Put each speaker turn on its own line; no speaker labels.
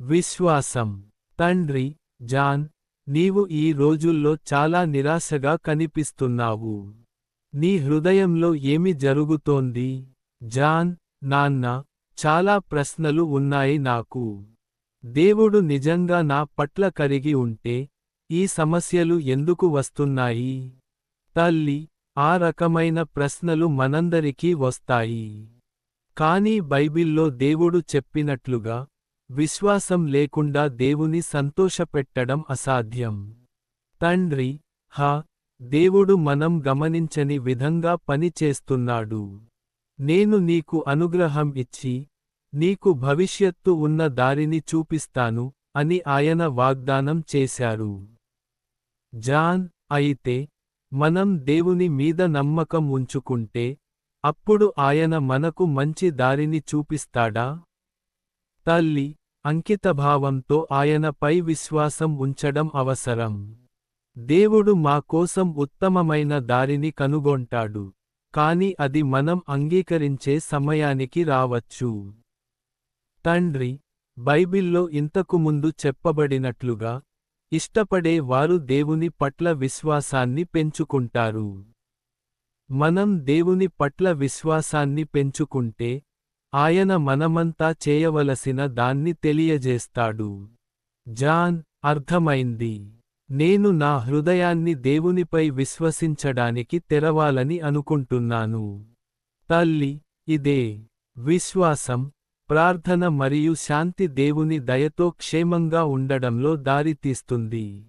విశ్వాసం. తండ్రి, జాన్, నీవు ఈ రోజుల్లో చాలా నిరాశగా కనిపిస్తున్నావు. నీ హృదయంలో ఏమి జరుగుతోంది? జాన్, నాన్న, చాలా ప్రశ్నలు ఉన్నాయి నాకు. దేవుడు నిజంగా నా పట్ల కరిగి ఉంటే, ఈ సమస్యలు ఎందుకు వస్తున్నాయి? తల్లి, ఆ రకమైన ప్రశ్నలు మనందరికీ వస్తాయి. కానీ బైబిల్లో దేవుడు చెప్పినట్లుగా, విశ్వాసం లేకుండా దేవుని సంతోషపెట్టడం అసాధ్యం. తండ్రి, దేవుడు మనం గమనించని విధంగా పని చేస్తున్నాడు. నేను నీకు అనుగ్రహం ఇచ్చి, నీకు భవిష్యత్తు ఉన్న దారిని చూపిస్తాను, అని ఆయన వాగ్దానం చేశారు. జాన్, అయితే, మనం దేవుని మీద నమ్మకం ఉంచుకుంటే, అప్పుడు ఆయన మనకు మంచి దారిని చూపిస్తాడా? తల్లి, అంకితభావంతో ఆయనపై విశ్వాసం ఉంచడం అవసరం. దేవుడు మా కోసం ఉత్తమమైన దారిని కనుగొంటాడు. కాని అది మనం అంగీకరించే సమయానికి రావచ్చు. తండ్రి, బైబిల్లో ఇంతకు ముందు చెప్పబడినట్లుగా, ఇష్టపడే వారు దేవుని పట్ల విశ్వాసాన్ని పెంచుకుంటారు. మనం దేవుని పట్ల విశ్వాసాన్ని పెంచుకుంటే, ఆయన మనమంతా చేయవలసిన దాన్ని తెలియజేస్తాడు. జాన్, అర్థమైంది. నేను నా హృదయాన్ని దేవునిపై విశ్వసించడానికి తెరవాలని అనుకుంటున్నాను. తల్లి, ఇదే విశ్వాసం, ప్రార్థన మరియు శాంతి దేవుని దయతో క్షేమంగా ఉండడంలో దారితీస్తుంది.